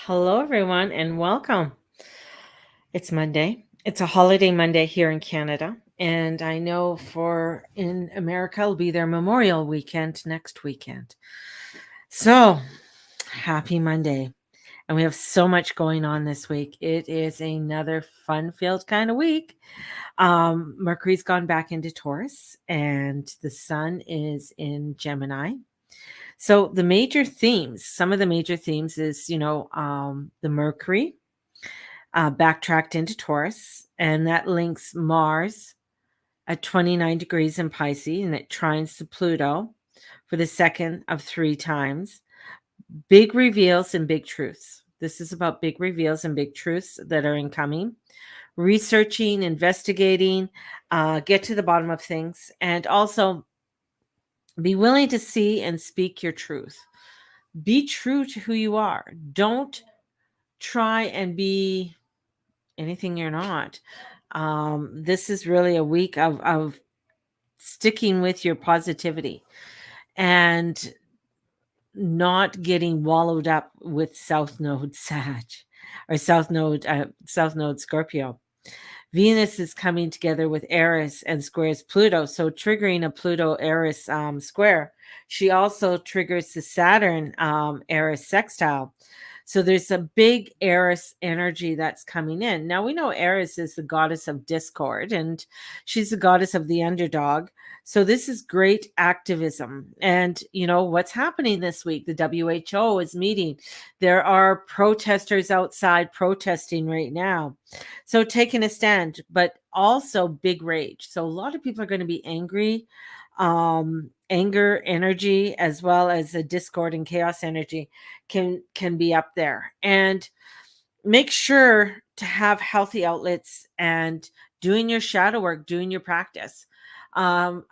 Hello, everyone, and welcome. It's Monday. It's a holiday Monday here in Canada. And I know for in America, it'll be their Memorial weekend next weekend. So happy Monday. And we have so much going on this week. It is another fun filled kind of week. Mercury's gone back into Taurus, and the sun is in Gemini. So the major themes, some of the major themes is, the Mercury backtracked into Taurus, and that links Mars at 29 degrees in Pisces, and it trines to Pluto for the second of three times. Big reveals and big truths. This is about big reveals and big truths that are incoming. Researching, investigating, get to the bottom of things, and also be willing to see and speak your truth. Be true to who you are. Don't try and be anything you're not. This is really a week of sticking with your positivity and not getting wallowed up with South Node Sag or South Node Scorpio. Venus is coming together with Eris and squares Pluto, so triggering a Pluto Eris square. She also triggers the Saturn Eris sextile. So there's a big Eris energy that's coming in. Now we know Eris is the goddess of discord, and she's the goddess of the underdog. So this is great activism. And what's happening this week? The WHO is meeting. There are protesters outside protesting right now. So taking a stand, but also big rage. So a lot of people are going to be angry, anger energy, as well as a discord and chaos energy can be up there. And make sure to have healthy outlets and doing your shadow work, doing your practice. I'm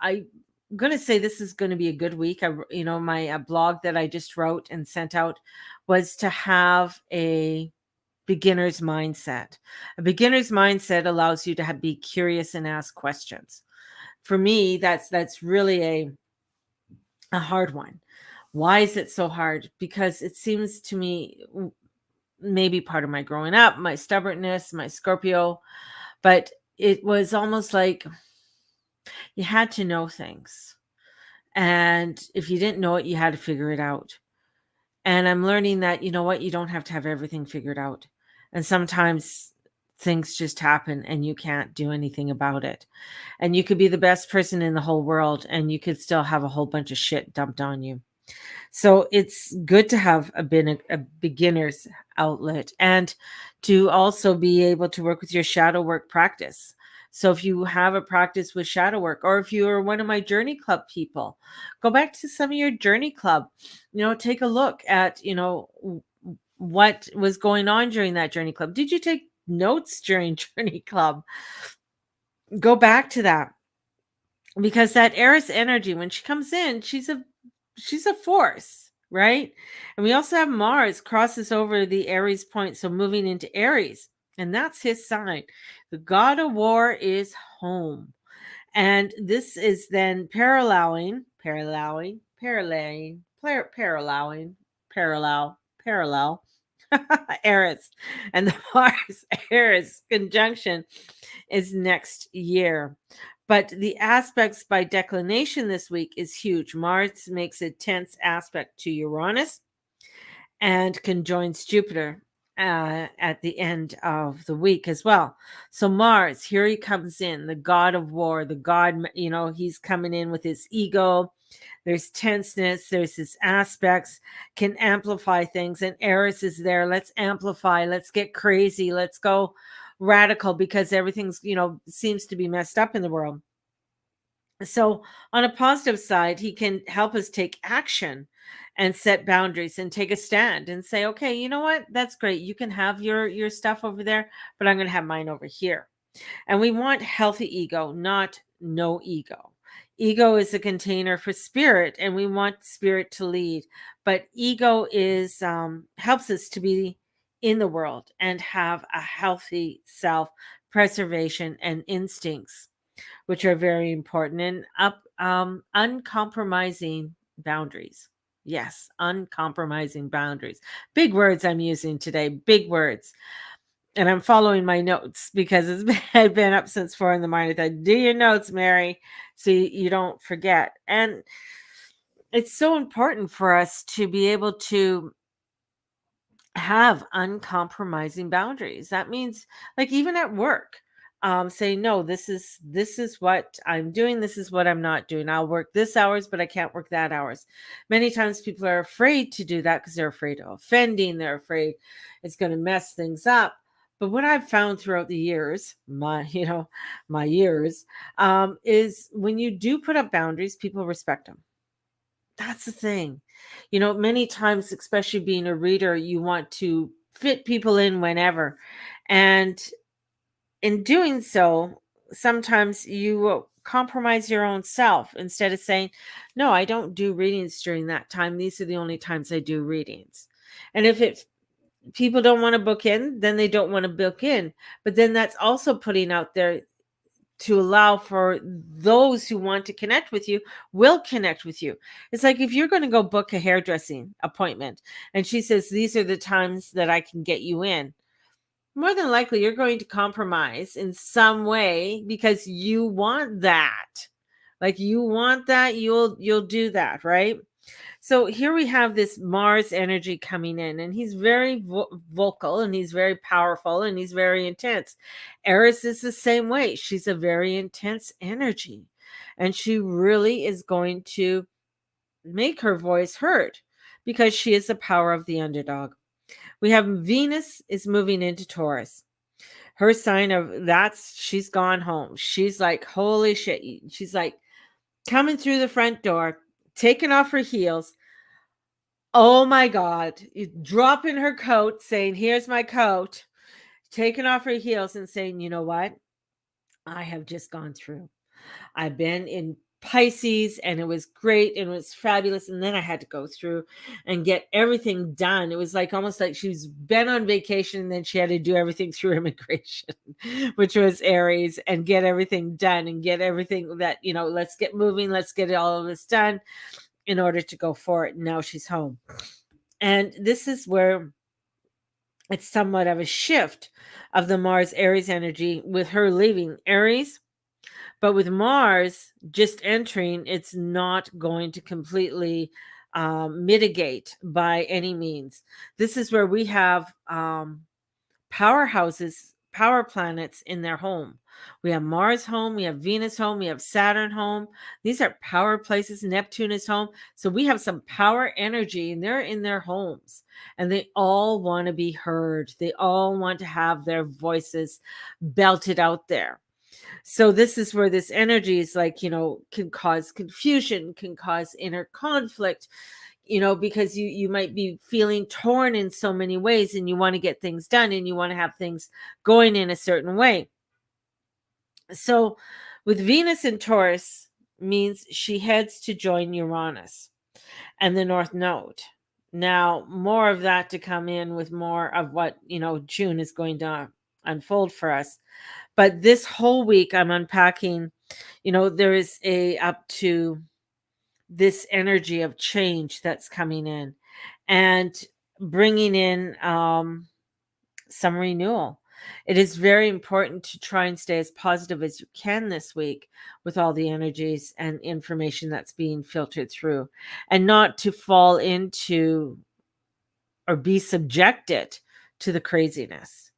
going to say this is going to be a good week. My blog that I just wrote and sent out was to have a beginner's mindset. A beginner's mindset allows you to be curious and ask questions. For me, that's really a hard one. Why is it so hard? Because it seems to me maybe part of my growing up, my stubbornness, my Scorpio, but it was almost like you had to know things. And if you didn't know it, you had to figure it out. And I'm learning that, you know what, you don't have to have everything figured out. And sometimes things just happen and you can't do anything about it. And you could be the best person in the whole world and you could still have a whole bunch of shit dumped on you. So it's good to have a beginner's outlet and to also be able to work with your shadow work practice. So if you have a practice with shadow work, or if you are one of my journey club people, go back to some of your journey club, take a look at, what was going on during that journey club. Did you take notes during journey club? Go back to that, because that Eris energy, when she comes in, she's a force, right? And we also have Mars crosses over the Aries point, so moving into Aries, and that's his sign. The god of war is home, and this is then paralleling, parallel Eris, and the Mars Eris conjunction is next year. But the aspects by declination this week is huge. Mars makes a tense aspect to Uranus and conjoins Jupiter at the end of the week as well. So Mars, here he comes in, the god of war, the god, he's coming in with his ego. There's tenseness, there's his aspects, can amplify things. And Eris is there. Let's amplify, let's get crazy, let's go radical, because everything's, seems to be messed up in the world. So on a positive side, he can help us take action and set boundaries and take a stand and say, okay, you know what? That's great. You can have your stuff over there, but I'm going to have mine over here. And we want healthy ego, not no ego. Ego is a container for spirit, and we want spirit to lead. But ego is helps us to be in the world and have a healthy self preservation and instincts, which are very important, and uncompromising boundaries. Yes, uncompromising boundaries. Big words I'm using today, big words. And I'm following my notes because I've been up since 4 in the morning. I thought, do your notes, Mary, so you don't forget. And it's so important for us to be able to have uncompromising boundaries. That means, like, even at work, say no, this is what I'm doing, this is what I'm not doing. I'll work this hours, but I can't work that hours. Many times people are afraid to do that because they're afraid of offending, they're afraid it's going to mess things up. But what I've found throughout the years, my years, is when you do put up boundaries, people respect them. That's the thing. Many times, especially being a reader, you want to fit people in whenever. And in doing so, sometimes you will compromise your own self instead of saying, no, I don't do readings during that time. These are the only times I do readings. And if people don't want to book in, then they don't want to book in. But then that's also putting out there to allow for those who want to connect with you will connect with you. It's like if you're going to go book a hairdressing appointment and she says these are the times that I can get you in, more than likely you're going to compromise in some way because you want that. Like you want that, you'll do that, right? So here we have this Mars energy coming in, and he's very vocal and he's very powerful and he's very intense. Eris is the same way. She's a very intense energy, and she really is going to make her voice heard because she is the power of the underdog. We have Venus is moving into Taurus. Her sign of that's she's gone home. She's like, holy shit. She's like coming through the front door, taking off her heels. Oh my God. Dropping her coat, saying, here's my coat, taking off her heels and saying, you know what? I have just gone through. I've been in Pisces and it was great and it was fabulous. And then I had to go through and get everything done. It was like almost like she's been on vacation and then she had to do everything through immigration, which was Aries, and get everything done and get everything that, let's get moving, let's get all of this done in order to go for it. And now she's home. And this is where it's somewhat of a shift of the Mars Aries energy with her leaving Aries. But with Mars just entering, it's not going to completely mitigate by any means. This is where we have powerhouses, power planets in their home. We have Mars home, we have Venus home, we have Saturn home. These are power places. Neptune is home. So we have some power energy and they're in their homes and they all want to be heard. They all want to have their voices belted out there. So this is where this energy is like, can cause confusion, can cause inner conflict, because you might be feeling torn in so many ways and you want to get things done and you want to have things going in a certain way. So with Venus in Taurus means she heads to join Uranus and the North Node. Now, more of that to come in with more of what, June is going to unfold for us. But this whole week I'm unpacking, there is up to this energy of change that's coming in and bringing in some renewal. It is very important to try and stay as positive as you can this week with all the energies and information that's being filtered through, and not to fall into or be subjected to the craziness.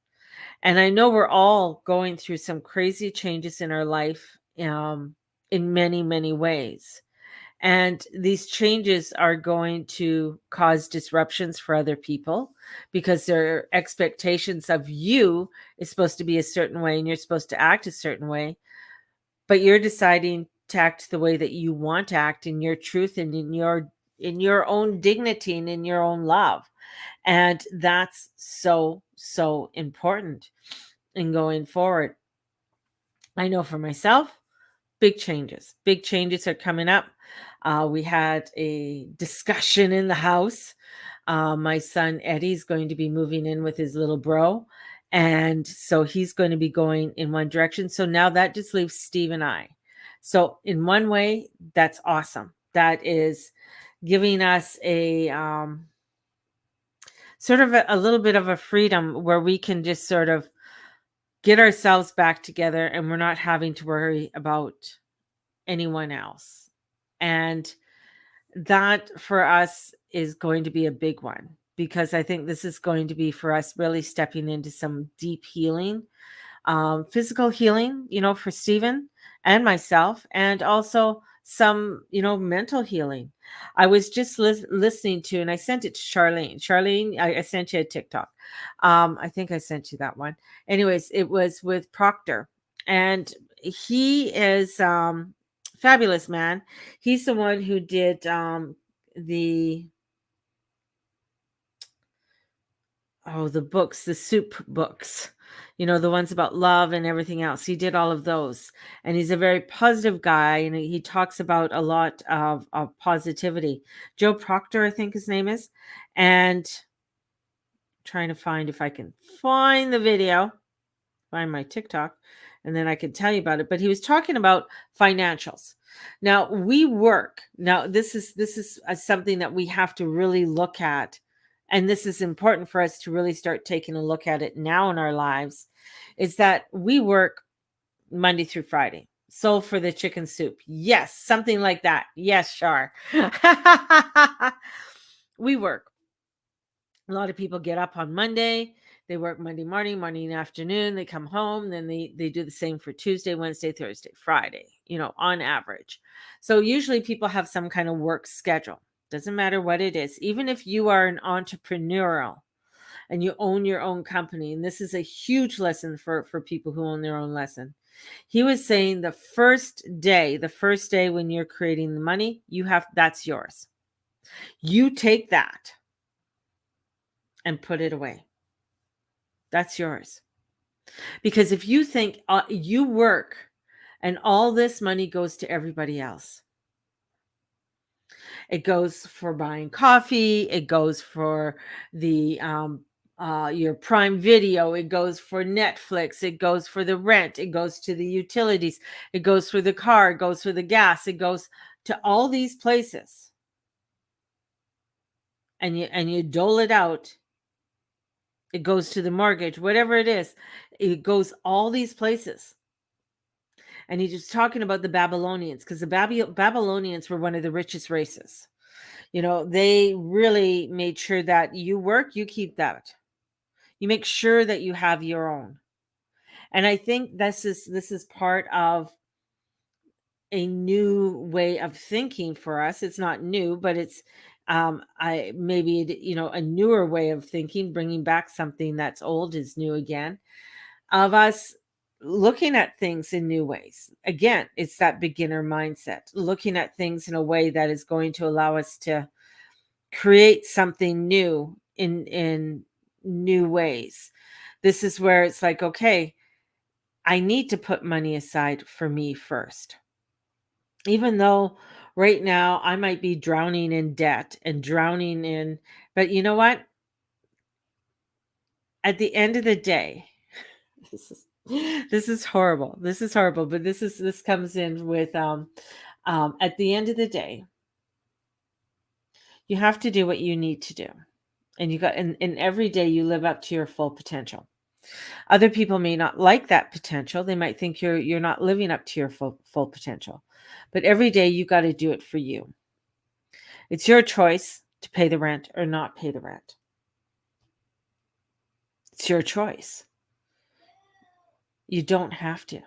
And I know we're all going through some crazy changes in our life in many, many ways. And these changes are going to cause disruptions for other people because their expectations of you is supposed to be a certain way and you're supposed to act a certain way. But you're deciding to act the way that you want to act in your truth and in your own dignity and in your own love. And that's so, so important in going forward. I know for myself, big changes are coming up. We had a discussion in the house. My son Eddie's going to be moving in with his little bro. And so he's going to be going in one direction. So now that just leaves Steve and I. So in one way, that's awesome. That is giving us a sort of a little bit of a freedom where we can just sort of get ourselves back together and we're not having to worry about anyone else. And that for us is going to be a big one, because I think this is going to be for us really stepping into some deep healing, physical healing, for Stephen and myself, and also some, mental healing. I was just listening to, and I sent it to Charlene. Charlene, I sent you a TikTok. I think I sent you that one. Anyways, it was with Proctor, and he is fabulous man. He's the one who did the the books, the soup books, the ones about love and everything else. He did all of those. And he's a very positive guy. And he talks about a lot of positivity. Joe Proctor, I think his name is. And trying to find if I can find the video, find my TikTok, and then I can tell you about it. But he was talking about financials. Now we work. Now this is something that we have to really look at, and this is important for us to really start taking a look at it now in our lives. Is that we work Monday through Friday. So for the chicken soup, yes, something like that. Yes, Shar. We work. A lot of people get up on Monday, they work Monday morning, morning and afternoon, they come home, then they do the same for Tuesday, Wednesday, Thursday, Friday, on average. So usually people have some kind of work schedule. Doesn't matter what it is. Even if you are an entrepreneurial and you own your own company, and this is a huge lesson for people who own their own lesson. He was saying the first day when you're creating the money, that's yours. You take that and put it away. That's yours. Because if you think you work and all this money goes to everybody else, it goes for buying coffee, it goes for the your Prime Video, it goes for Netflix, it goes for the rent, it goes to the utilities, it goes for the car, it goes for the gas, it goes to all these places, and you dole it out. It goes to the mortgage, whatever it is. It goes all these places. And he's just talking about the Babylonians, because the Babylonians were one of the richest races. They really made sure that you work, you keep that. You make sure that you have your own. And I think this is part of a new way of thinking for us. It's not new, but it's I maybe a newer way of thinking, bringing back something that's old is new again, of us looking at things in new ways. Again, it's that beginner mindset, looking at things in a way that is going to allow us to create something new in new ways. This is where it's like, okay, I need to put money aside for me first. Even though right now I might be drowning in debt and drowning in, but you know what? At the end of the day, this is this is horrible. This is horrible, but this comes in with at the end of the day, you have to do what you need to do. And you got and every day you live up to your full potential. Other people may not like that potential. They might think you're not living up to your full potential. But every day you got to do it for you. It's your choice to pay the rent or not pay the rent. It's your choice. You don't have to.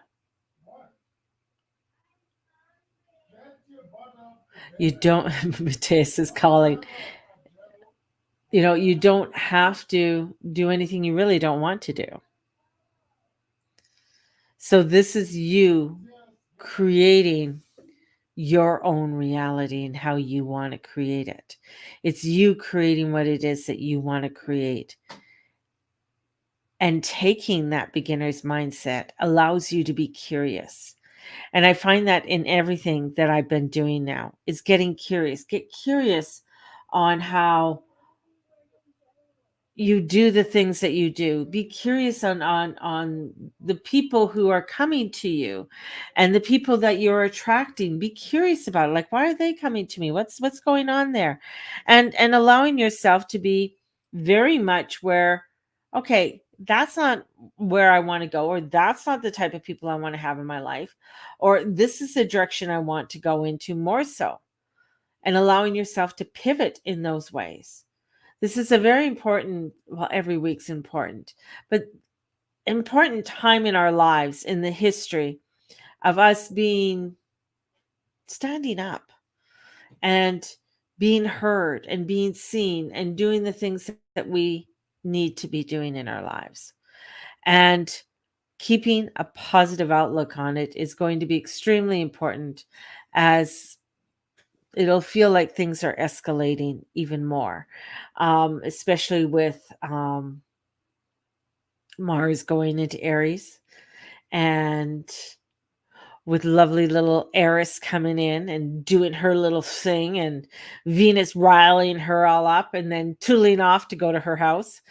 You don't. Mateus is calling. You don't have to do anything you really don't want to do. So this is you creating your own reality and how you want to create it. It's you creating what it is that you want to create. And taking that beginner's mindset allows you to be curious. And I find that in everything that I've been doing now is getting curious. Get curious on how you do the things that you do. Be curious on the people who are coming to you and the people that you're attracting. Be curious about it. Like, why are they coming to me? What's going on there? And allowing yourself to be very much where, okay, that's not where I want to go, or that's not the type of people I want to have in my life, or this is the direction I want to go into more so, and allowing yourself to pivot in those ways. This is a very important, well, every week's important, but important time in our lives in the history of us being standing up and being heard and being seen and doing the things that we need to be doing in our lives. And keeping a positive outlook on it is going to be extremely important, as it'll feel like things are escalating even more, especially with Mars going into Aries, and with lovely little Eris coming in and doing her little thing, and Venus riling her all up and then tootling off to go to her house.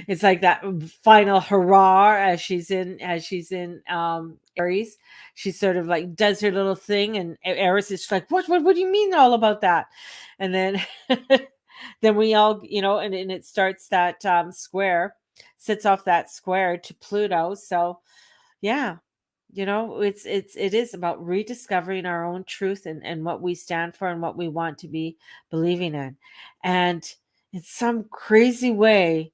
It's like that final hurrah as she's in Aries. She sort of like does her little thing, and Eris is like, what do you mean all about that? And then then we all, and it starts that square, sits off that square to Pluto. So yeah, it is about rediscovering our own truth, and what we stand for and what we want to be believing in. And in some crazy way,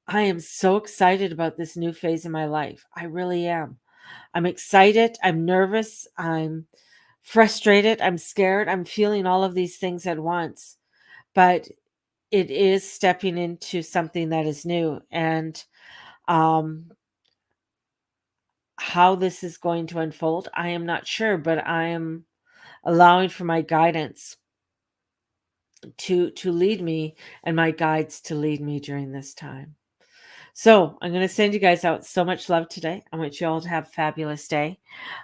I am so excited about this new phase in my life. I really am. I'm excited. I'm nervous. I'm frustrated. I'm scared. I'm feeling all of these things at once. But it is stepping into something that is new. And um, how this is going to unfold, I am not sure, but I am allowing for my guidance to lead me, and my guides to lead me during this time. So I'm going to send you guys out so much love today. I want you all to have a fabulous day.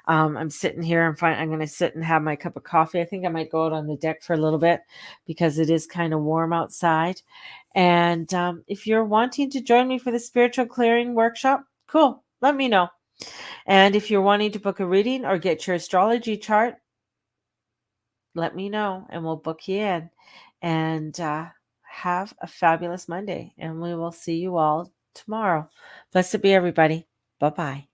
I'm sitting here. I'm going to sit and have my cup of coffee. I think I might go out on the deck for a little bit because it is kind of warm outside. And if you're wanting to join me for the spiritual clearing workshop, cool. Let me know. And if you're wanting to book a reading or get your astrology chart, let me know and we'll book you in. And have a fabulous Monday. And we will see you all tomorrow. Blessed be everybody. Bye bye.